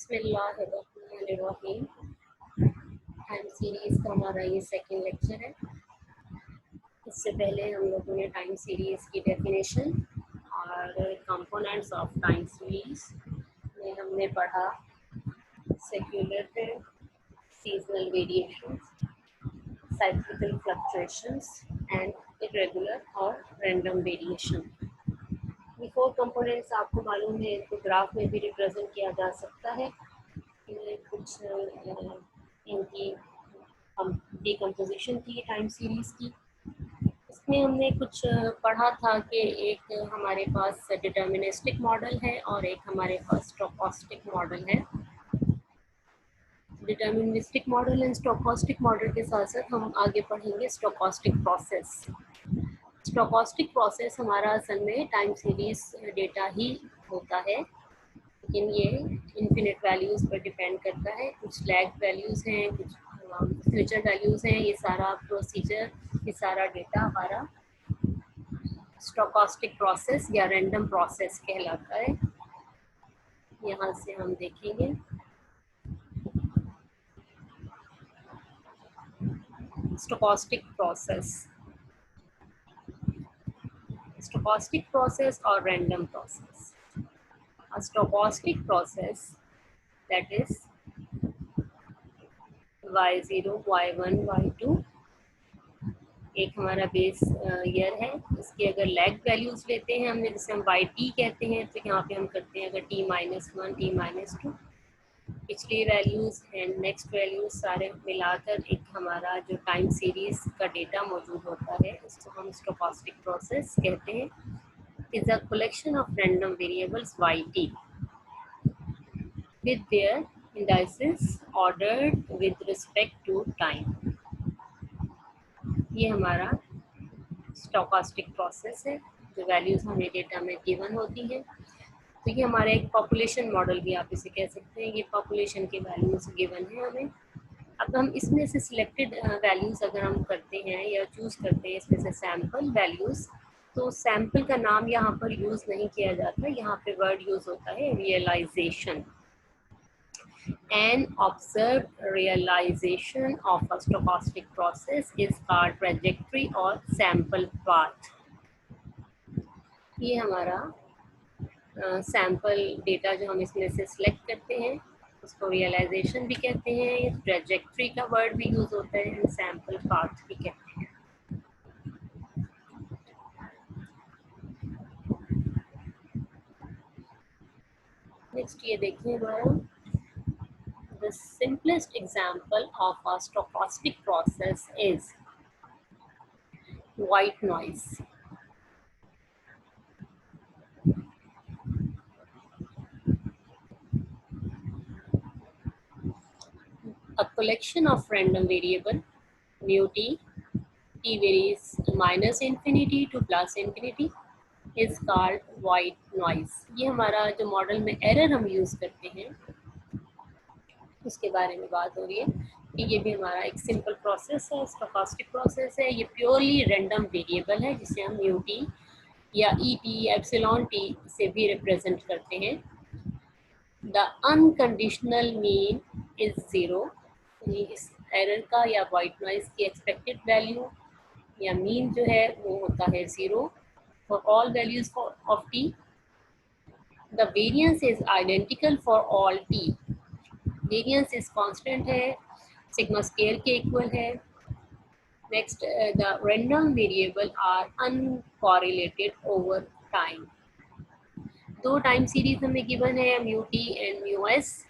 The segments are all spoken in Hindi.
बिस्मिल्लाहिर्रहमानिर्रहीम। टाइम सीरीज़ का हमारा ये सेकंड लेक्चर है। इससे पहले हम लोगों ने टाइम सीरीज़ की डेफिनेशन और कंपोनेंट्स ऑफ टाइम सीरीज़ में हमने पढ़ा secular seasonal variations, cyclical fluctuations and irregular और रैंडम वेरिएशन। ये फोर कंपोनेंट्स आपको मालूम है, इनको ग्राफ में भी रिप्रेजेंट किया जा सकता है। कुछ इनकी डिकम्पोजिशन थी टाइम सीरीज़ की। इसमें हमने कुछ पढ़ा था कि एक हमारे पास डिटर्मिनिस्टिक मॉडल है और एक हमारे पास स्टोकास्टिक मॉडल है। Deterministic model and stochastic model के साथ साथ हम आगे पढ़ेंगे स्टोकास्टिक प्रोसेस। स्टोकास्टिक प्रोसेस हमारा असल में टाइम सीरीज़ डेटा ही होता है, लेकिन ये इन्फिनिट वैल्यूज़ पर डिपेंड करता है। कुछ लैग वैल्यूज़ हैं, कुछ फ्यूचर वैल्यूज़ हैं। ये सारा प्रोसीजर, ये सारा डेटा हमारा स्टोकास्टिक प्रोसेस या रैंडम प्रोसेस कहलाता है। यहाँ से हम देखेंगे स्टोकास्टिक प्रोसेस, स्टोकास्टिक प्रोसेस और random process. A stochastic process, that is y0, y1, y2, एक हमारा बेस ईयर है। इसकी अगर लैग वैल्यूज़ लेते हैं हमने, जिसे हम y t कहते हैं, तो यहाँ पे हम करते हैं अगर t-1, t-2 पिछली वैल्यूज़ एंड नेक्स्ट वैल्यूज़ सारे मिलाकर एक हमारा जो टाइम सीरीज़ का डेटा मौजूद होता है, इसको हम स्टोकास्टिक प्रोसेस कहते हैं। Is a collection of random variables y t with their indices ordered with respect to time। ये हमारा स्टोकास्टिक प्रोसेस है, जो वैल्यूज़ हमें डेटा में गिवन होती हैं। तो ये हमारा एक पॉपुलेशन मॉडल भी आप इसे कह सकते हैं। ये पॉपुलेशन के वैल्यूज़ गिवन है हमें। अब हम इसमें से सिलेक्टेड वैल्यूज़ अगर हम करते हैं या चूज़ करते हैं इसमें से सैम्पल वैल्यूज़, तो सैम्पल का नाम यहाँ पर यूज़ नहीं किया जाता। यहाँ पे वर्ड यूज़ होता है realisation. An observed realization of a stochastic process is called trajectory or sample path। ये हमारा सैम्पल डेटा जो हम इसमें से सिलेक्ट करते हैं उसको रियलाइजेशन भी कहते हैं। ट्रैजेक्टरी का वर्ड भी यूज होता है एंड सैम्पल पाथ भी कहते हैं। नेक्स्ट ये देखिए हमारा the simplest example of a stochastic process is white noise। A collection of random variable mu t, t varies -infinity to +infinity, is called white noise। ये हमारा जो मॉडल में एरर हम यूज़ करते हैं उसके बारे में बात हो रही है कि ये भी हमारा एक सिंपल प्रोसेस है, स्टोकास्टिक प्रोसेस है। ये प्योरली रैंडम वेरिएबल है जिसे हम म्यू टी या ई टी, एप्सिलॉन टी से भी रिप्रेजेंट करते हैं। The unconditional mean is zero. इस एरर का या वाइट नॉइज की एक्सपेक्टेड वैल्यू या मीन जो है वो होता है zero for all values of t. The variance is identical for all t. Variance is constant है, सिग्मा स्केयर के इक्वल है। Next, the random variable are uncorrelated over time. दो टाइम सीरीज हमें गिवन है, mu t and mu s.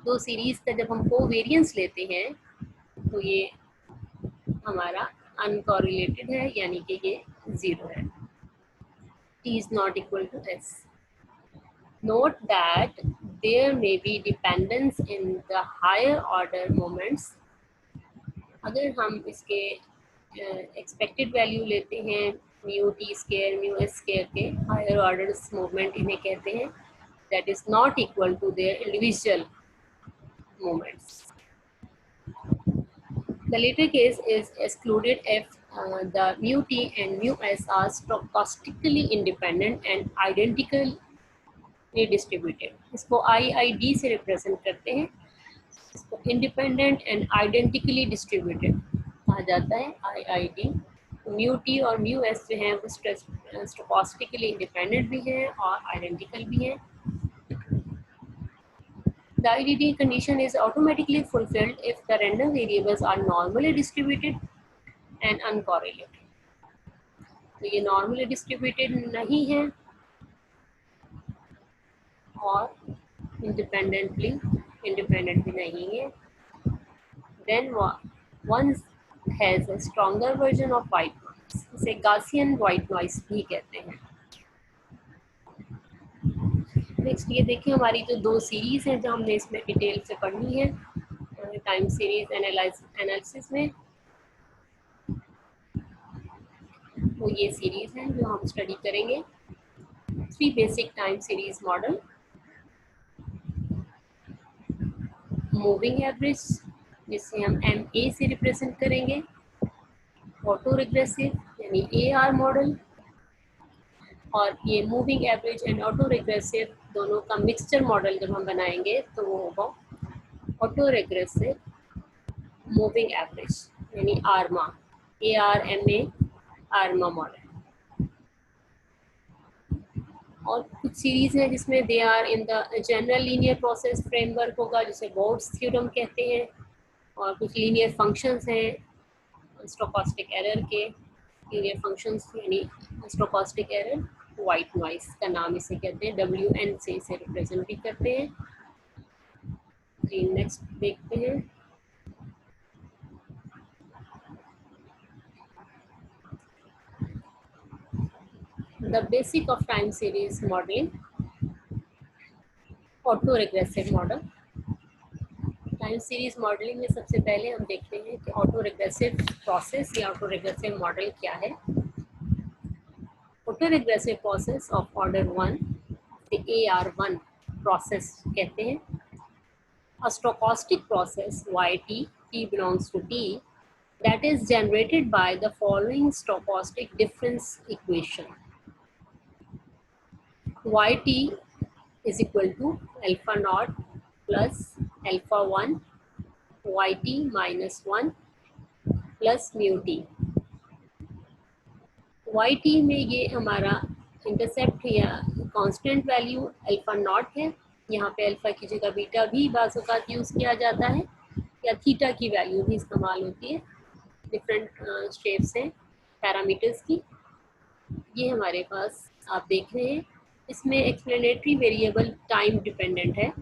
दो सीरीज का जब हम कोवेरिएंस लेते हैं तो ये हमारा अनकोरिलेटेड है, यानी कि ये ज़ीरो है। T is not equal to s. Note that there may be dependence in the higher order moments। अगर हम इसके एक्सपेक्टेड वैल्यू लेते हैं mu t square, mu s square के हायर ऑर्डर मूवमेंट इन्हें कहते हैं, that is not equal to their individual movements. The later case is excluded if the mu t and mu s are stochastically independent and identical distributed, इसको IID से रिप्रेजेंट करते हैं। इसको इंडिपेंडेंट एंड आइडेंटिकली डिस्ट्रीब्यूटेड कहा जाता है, IID। म्यू टी और म्यू एस जो हैं वो स्टोकास्टिकली इंडिपेंडेंट भी हैं और आइडेंटिकल भी हैं। The IDD condition is automatically fulfilled if the random variables are normally distributed and uncorrelated. तो ये normally distributed नहीं है और independent भी नहीं है। Then one has a stronger version of white noise, इसे Gaussian white noise भी कहते हैं। नेक्स्ट ये देखिए हमारी जो दो सीरीज हैं जो हमने इसमें डिटेल से पढ़नी है टाइम सीरीज एनालिसिस में, वो ये सीरीज हैं जो हम स्टडी करेंगे। 3 basic time series model, moving average जिसे हम MA से रिप्रेजेंट करेंगे, ऑटो रिग्रेसिव यानी AR मॉडल, और ये moving average and auto regressive दोनों का मिक्सचर मॉडल जब हम बनाएंगे तो वो होगा ऑटो रिग्रेसिव मूविंग एवरेज यानी ARMA, ARMA ARMA मॉडल। और कुछ सीरीज है जिसमें they are in the general linear process framework होगा जिसे बोर्ड्स थ्योरम कहते हैं, और कुछ लीनियर फंक्शंस हैं स्टोकास्टिक एरर के, लीनियर फंक्शंस यानी स्टोकास्टिक एरर वाइट नॉइस का नाम इसे कहते हैं, WN से इसे रिप्रेजेंट भी करते हैं। नेक्स्ट देखते हैं the basic of time series modelling, auto regressive model. Time series modelling में सबसे पहले हम देखते हैं कि ऑटो रिग्रेसिव प्रोसेस या ऑटो रिग्रेसिव मॉडल क्या है। Auto regressive process of order 1 AR1 process कहते हैं। A stochastic process YT, T belongs to T, that is generated by the following stochastic difference equation. YT is equal to alpha naught plus alpha 1 YT minus 1 plus mu T। YT में ये हमारा इंटरसेप्ट या कांस्टेंट वैल्यू अल्फा नॉट है, यहाँ पे अल्फा की जगह बीटा भी बाज़ औक़ात यूज़ किया जाता है, या थीटा की वैल्यू भी इस्तेमाल होती है, डिफरेंट शेप्स हैं पैरामीटर्स की। ये हमारे पास आप देख रहे हैं, इसमें एक्सप्लेनेटरी वेरिएबल टाइम डिपेंडेंट है,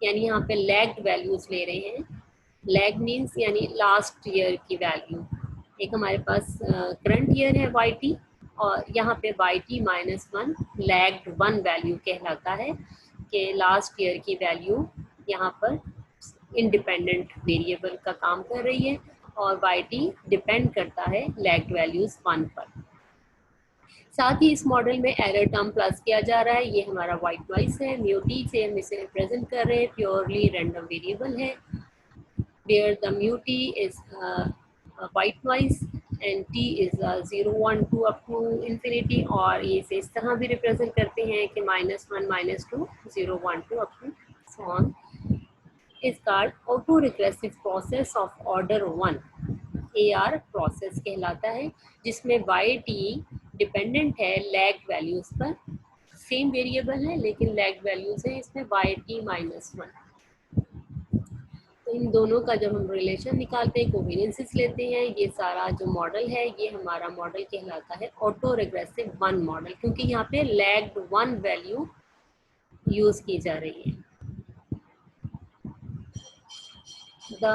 यानी यहाँ पे लैग्ड वैल्यूज़ ले रहे हैं। लैग मीन्स यानी लास्ट ईयर की वैल्यू। एक हमारे पास करंट ईयर है YT, और यहाँ पे YT माइनस 1 लैग्ड 1 वैल्यू कहलाता है कि लास्ट ईयर की वैल्यू यहाँ पर इंडिपेंडेंट वेरिएबल का काम कर रही है और YT डिपेंड करता है लैग्ड वैल्यूज़ 1 पर। साथ ही इस मॉडल में एरर टर्म प्लस किया जा रहा है, ये हमारा वाइट नॉइस है, म्यू टी से हम इसे रिप्रेजेंट कर रहे हैं, प्योरली रैंडम वेरिएबल है, where the mu t is a white noise and t is 0 1 2 up to infinity, और ये इसे इस तरह भी रिप्रेजेंट करते हैं कि -1 -2 0 1 2 up to so on, is called auto regressive process of order 1 AR process कहलाता है, जिसमें YT डिपेंडेंट है लैग वैल्यूज़ पर। सेम वेरिएबल है लेकिन लैग वैल्यूज़ है इसमें YT माइनस 1। तो इन दोनों का जब हम रिलेशन निकालते हैं, कोवेरियंसेस लेते हैं, ये सारा जो मॉडल है ये हमारा मॉडल कहलाता है ऑटो रिग्रेसिव 1 मॉडल, क्योंकि यहाँ पे लैग्ड 1 वैल्यू यूज़ की जा रही है। The